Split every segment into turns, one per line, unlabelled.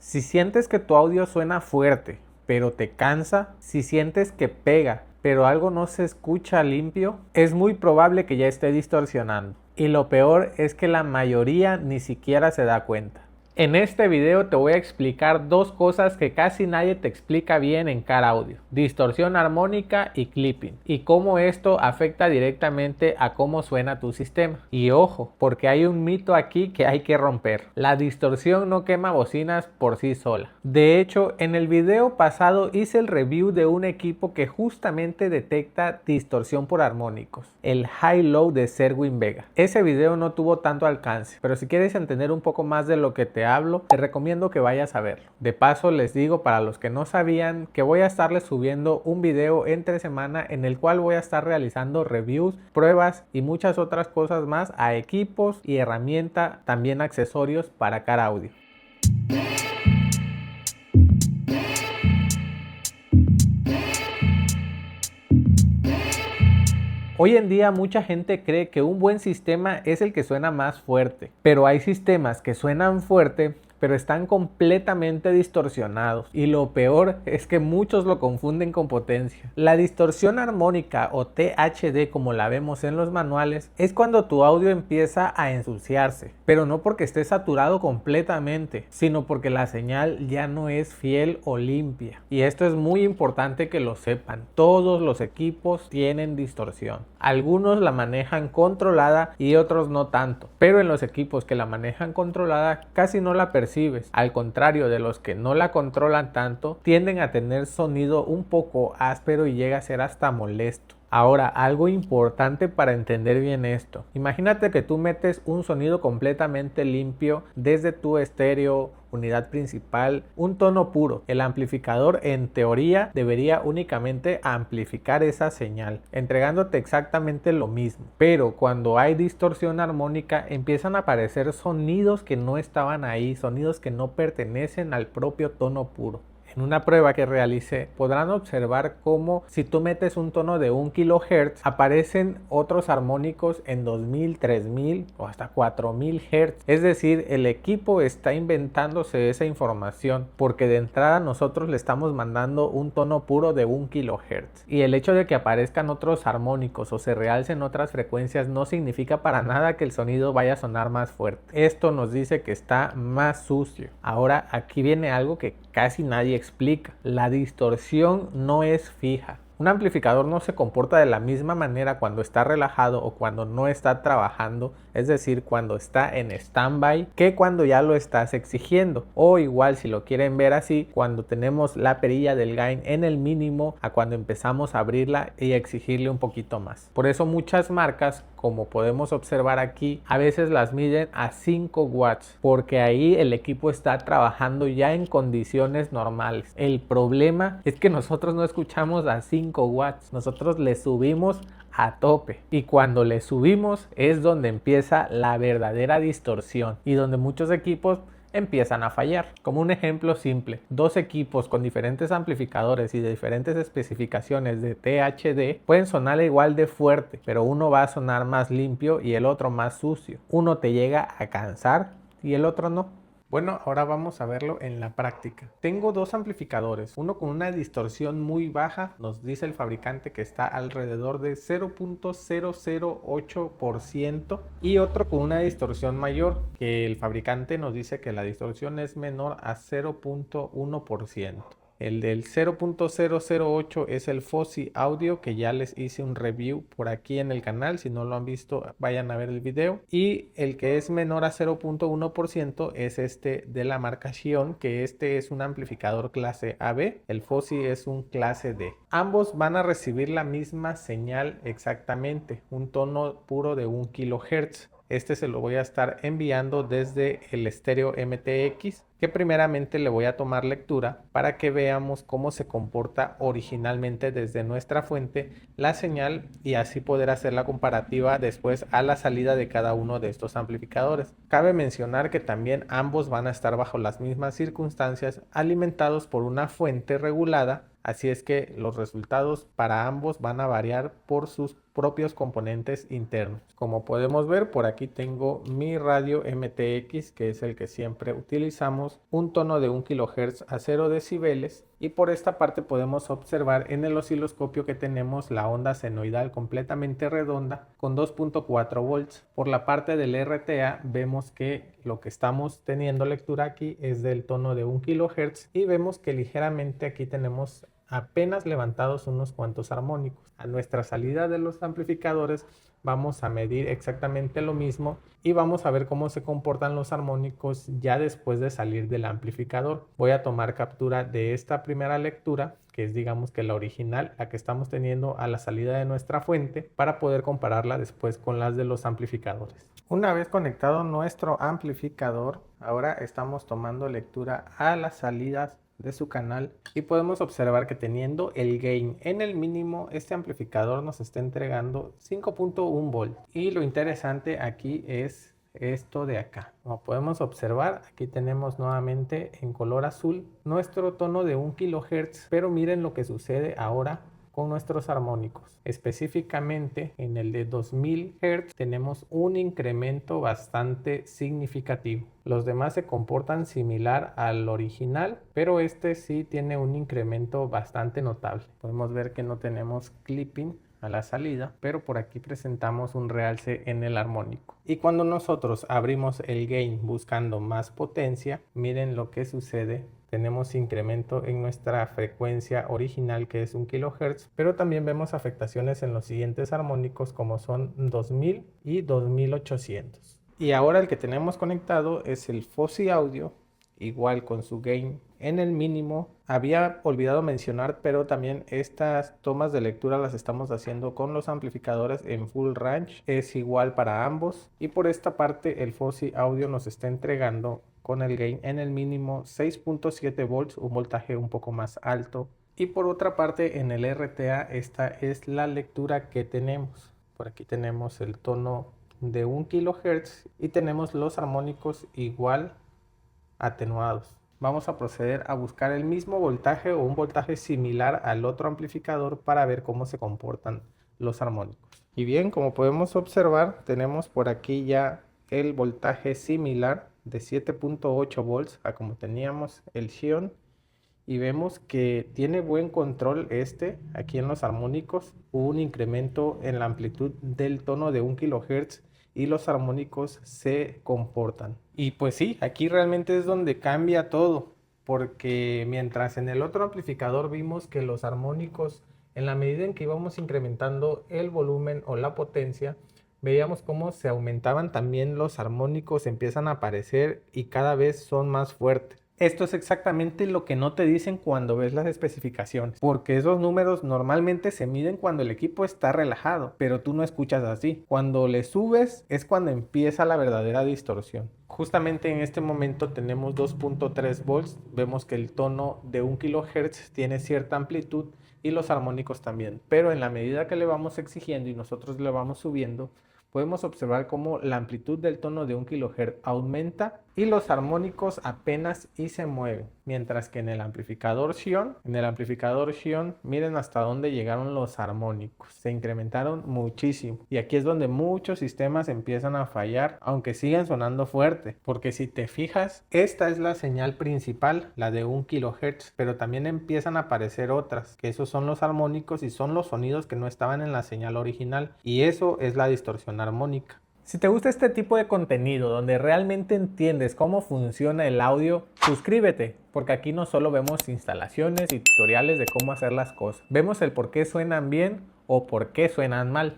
Si sientes que tu audio suena fuerte, pero te cansa, si sientes que pega, pero algo no se escucha limpio, es muy probable que ya esté distorsionando. Y lo peor es que la mayoría ni siquiera se da cuenta. En este video te voy a explicar dos cosas que casi nadie te explica bien en Car Audio: distorsión armónica y clipping, y cómo esto afecta directamente a cómo suena tu sistema. Y ojo, porque hay un mito aquí que hay que romper: la distorsión no quema bocinas por sí sola. De hecho, en el video pasado hice el review de un equipo que justamente detecta distorsión por armónicos, el Hi-Low de Serwin Vega. Ese video no tuvo tanto alcance, pero si quieres entender un poco más de lo que te hablo, te recomiendo que vayas a verlo. De paso, les digo, para los que no sabían, que voy a estarles subiendo un video entre semana en el cual voy a estar realizando reviews, pruebas y muchas otras cosas más a equipos y herramientas, también accesorios para Car Audio. Hoy en día mucha gente cree que un buen sistema es el que suena más fuerte, pero hay sistemas que suenan fuerte pero están completamente distorsionados, y lo peor es que muchos lo confunden con potencia. La distorsión armónica, o THD como la vemos en los manuales, es cuando tu audio empieza a ensuciarse, pero no porque esté saturado completamente, sino porque la señal ya no es fiel o limpia. Y esto es muy importante que lo sepan: todos los equipos tienen distorsión. Algunos la manejan controlada y otros no tanto, pero en los equipos que la manejan controlada casi no la percibes. Al contrario de los que no la controlan tanto, tienden a tener sonido un poco áspero y llega a ser hasta molesto. Ahora, algo importante para entender bien esto: imagínate que tú metes un sonido completamente limpio desde tu estéreo, unidad principal, un tono puro. El amplificador en teoría debería únicamente amplificar esa señal, entregándote exactamente lo mismo. Pero cuando hay distorsión armónica, empiezan a aparecer sonidos que no estaban ahí, sonidos que no pertenecen al propio tono puro. En una prueba que realicé, podrán observar cómo si tú metes un tono de 1 kHz, aparecen otros armónicos en 2000, 3000 o hasta 4000 Hz. Es decir, el equipo está inventándose esa información, porque de entrada nosotros le estamos mandando un tono puro de 1 kHz. Y el hecho de que aparezcan otros armónicos o se realcen otras frecuencias no significa para nada que el sonido vaya a sonar más fuerte. Esto nos dice que está más sucio. Ahora, aquí viene algo que casi nadie explica: la distorsión no es fija. Un amplificador no se comporta de la misma manera cuando está relajado o cuando no está trabajando, es decir, cuando está en stand-by, que cuando ya lo estás exigiendo. O igual, si lo quieren ver así, cuando tenemos la perilla del gain en el mínimo a cuando empezamos a abrirla y exigirle un poquito más. Por eso muchas marcas, como podemos observar aquí, a veces las miden a 5 watts, porque ahí el equipo está trabajando ya en condiciones normales. El problema es que nosotros no escuchamos a 5 watts, nosotros le subimos a tope, y cuando le subimos es donde empieza la verdadera distorsión y donde muchos equipos empiezan a fallar. Como un ejemplo simple: dos equipos con diferentes amplificadores y de diferentes especificaciones de THD pueden sonar igual de fuerte, pero uno va a sonar más limpio y el otro más sucio. Uno te llega a cansar y el otro no. Bueno, ahora vamos a verlo en la práctica. Tengo dos amplificadores, uno con una distorsión muy baja, nos dice el fabricante que está alrededor de 0.008%, y otro con una distorsión mayor, que el fabricante nos dice que la distorsión es menor a 0.1%. El del 0.008 es el Fosi Audio, que ya les hice un review por aquí en el canal. Si no lo han visto, vayan a ver el video. Y el que es menor a 0.1% es este de la marca Xion, que este es un amplificador clase AB. El Fosi es un clase D. Ambos van a recibir la misma señal exactamente, un tono puro de 1 kHz. Este se lo voy a estar enviando desde el estéreo MTX, que primeramente le voy a tomar lectura para que veamos cómo se comporta originalmente desde nuestra fuente la señal, y así poder hacer la comparativa después a la salida de cada uno de estos amplificadores. Cabe mencionar que también ambos van a estar bajo las mismas circunstancias, alimentados por una fuente regulada, así es que los resultados para ambos van a variar por sus propios componentes internos. Como podemos ver, por aquí tengo mi radio MTX, que es el que siempre utilizamos tenemos un tono de 1 kHz a 0 decibeles y por esta parte podemos observar en el osciloscopio que tenemos la onda senoidal completamente redonda con 2.4 volts. Por la parte del RTA vemos que lo que estamos teniendo lectura aquí es del tono de 1 kHz y vemos que ligeramente aquí tenemos apenas levantados unos cuantos armónicos. A nuestra salida de los amplificadores vamos a medir exactamente lo mismo y vamos a ver cómo se comportan los armónicos ya después de salir del amplificador. Voy a tomar captura de esta primera lectura, que es digamos que la original, la que estamos teniendo a la salida de nuestra fuente, para poder compararla después con las de los amplificadores. Una vez conectado nuestro amplificador, ahora estamos tomando lectura a las salidas de su canal y podemos observar que teniendo el gain en el mínimo, este amplificador nos está entregando 5.1 volts y lo interesante aquí es esto de acá. Como podemos observar, aquí tenemos nuevamente en color azul nuestro tono de 1 kHz, pero miren lo que sucede ahora con nuestros armónicos. Específicamente en el de 2000 Hz tenemos un incremento bastante significativo. Los demás se comportan similar al original, pero este sí tiene un incremento bastante notable. Podemos ver que no tenemos clipping a la salida, pero por aquí presentamos un realce en el armónico. Y cuando nosotros abrimos el gain buscando más potencia, miren lo que sucede. Tenemos incremento en nuestra frecuencia original, que es 1 kHz, pero también vemos afectaciones en los siguientes armónicos como son 2000 y 2800. Y ahora el que tenemos conectado es el Fosi Audio, igual con su gain en el mínimo. Había olvidado mencionar, pero también estas tomas de lectura las estamos haciendo con los amplificadores en full range, es igual para ambos. Y por esta parte el Fosi Audio nos está entregando con el gain en el mínimo 6.7 volts, un voltaje un poco más alto. Y por otra parte en el RTA esta es la lectura que tenemos. Por aquí tenemos el tono de 1 kHz y tenemos los armónicos igual atenuados. Vamos a proceder a buscar el mismo voltaje o un voltaje similar al otro amplificador para ver cómo se comportan los armónicos. Y bien, como podemos observar, tenemos por aquí ya el voltaje similar de 7.8 volts a como teníamos el Xion y vemos que tiene buen control aquí en los armónicos. Hubo un incremento en la amplitud del tono de 1 kHz y los armónicos se comportan. Y pues sí, aquí realmente es donde cambia todo, porque mientras en el otro amplificador vimos que los armónicos, en la medida en que íbamos incrementando el volumen o la potencia, veíamos cómo se aumentaban también los armónicos, empiezan a aparecer y cada vez son más fuertes. Esto es exactamente lo que no te dicen cuando ves las especificaciones, porque esos números normalmente se miden cuando el equipo está relajado, pero tú no escuchas así. Cuando le subes es cuando empieza la verdadera distorsión. Justamente en este momento tenemos 2.3 volts, vemos que el tono de 1 kHz tiene cierta amplitud y los armónicos también, pero en la medida que le vamos exigiendo y nosotros le vamos subiendo, podemos observar cómo la amplitud del tono de 1 kHz aumenta y los armónicos apenas y se mueven. Mientras que en el amplificador Xion, miren hasta dónde llegaron los armónicos. Se incrementaron muchísimo. Y aquí es donde muchos sistemas empiezan a fallar, aunque siguen sonando fuerte. Porque si te fijas, esta es la señal principal, la de 1 kHz. Pero también empiezan a aparecer otras, que esos son los armónicos y son los sonidos que no estaban en la señal original. Y eso es la distorsión armónica. Si te gusta este tipo de contenido donde realmente entiendes cómo funciona el audio, suscríbete, porque aquí no solo vemos instalaciones y tutoriales de cómo hacer las cosas, vemos el por qué suenan bien o por qué suenan mal.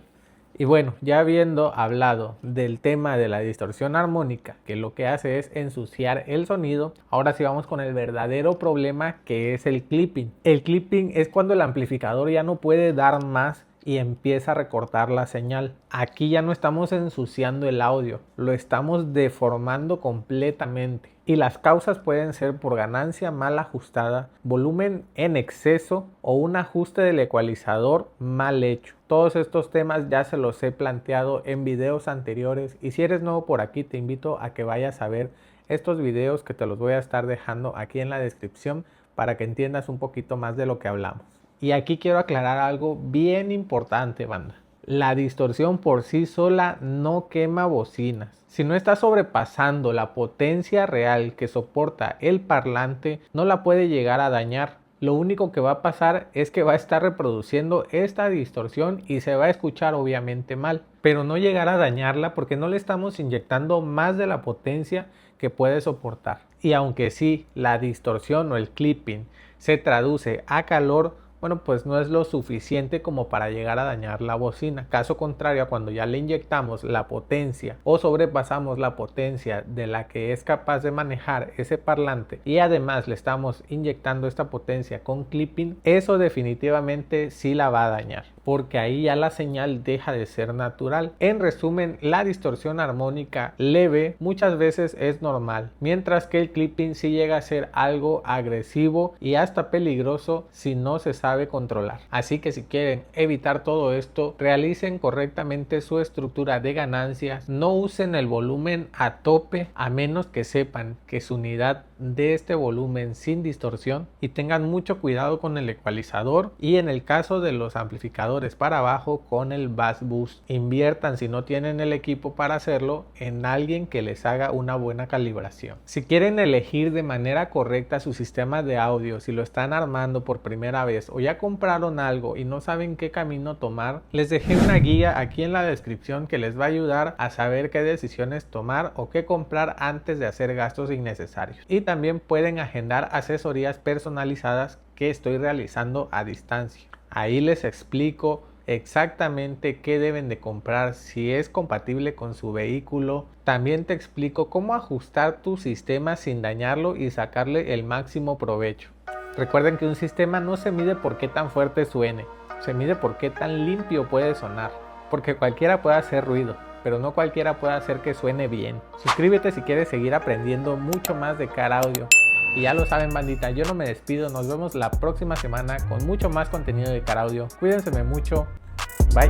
Y bueno, ya habiendo hablado del tema de la distorsión armónica, que lo que hace es ensuciar el sonido, ahora sí vamos con el verdadero problema, que es el clipping. El clipping es cuando el amplificador ya no puede dar más y empieza a recortar la señal. Aquí ya no estamos ensuciando el audio, lo estamos deformando completamente. Y las causas pueden ser por ganancia mal ajustada, volumen en exceso o un ajuste del ecualizador mal hecho. Todos estos temas ya se los he planteado en videos anteriores y si eres nuevo por aquí te invito a que vayas a ver estos videos que te los voy a estar dejando aquí en la descripción para que entiendas un poquito más de lo que hablamos. Y aquí quiero aclarar algo bien importante, banda. La distorsión por sí sola no quema bocinas. Si no está sobrepasando la potencia real que soporta el parlante, no la puede llegar a dañar. Lo único que va a pasar es que va a estar reproduciendo esta distorsión y se va a escuchar obviamente mal, pero no llegar a dañarla porque no le estamos inyectando más de la potencia que puede soportar. Y aunque sí, la distorsión o el clipping se traduce a calor, bueno, pues no es lo suficiente como para llegar a dañar la bocina. Caso contrario, cuando ya le inyectamos la potencia o sobrepasamos la potencia de la que es capaz de manejar ese parlante y además le estamos inyectando esta potencia con clipping, eso definitivamente sí la va a dañar, porque ahí ya la señal deja de ser natural. En resumen, la distorsión armónica leve muchas veces es normal, mientras que el clipping sí llega a ser algo agresivo y hasta peligroso si no se sabe controlar. Así que si quieren evitar todo esto, realicen correctamente su estructura de ganancias, no usen el volumen a tope a menos que sepan que su unidad de este volumen sin distorsión, y tengan mucho cuidado con el ecualizador y en el caso de los amplificadores para abajo con el bass boost. Inviertan, si no tienen el equipo para hacerlo, en alguien que les haga una buena calibración. Si quieren elegir de manera correcta su sistema de audio, si lo están armando por primera vez o ya compraron algo y no saben qué camino tomar, les dejé una guía aquí en la descripción que les va a ayudar a saber qué decisiones tomar o qué comprar antes de hacer gastos innecesarios. Y también pueden agendar asesorías personalizadas que estoy realizando a distancia. Ahí les explico exactamente qué deben de comprar, si es compatible con su vehículo. También te explico cómo ajustar tu sistema sin dañarlo y sacarle el máximo provecho. Recuerden que un sistema no se mide por qué tan fuerte suene, se mide por qué tan limpio puede sonar, porque cualquiera puede hacer ruido, pero no cualquiera puede hacer que suene bien. Suscríbete si quieres seguir aprendiendo mucho más de Car Audio. Y ya lo saben, bandita, yo no me despido, nos vemos la próxima semana con mucho más contenido de Car Audio. Cuídense mucho, bye.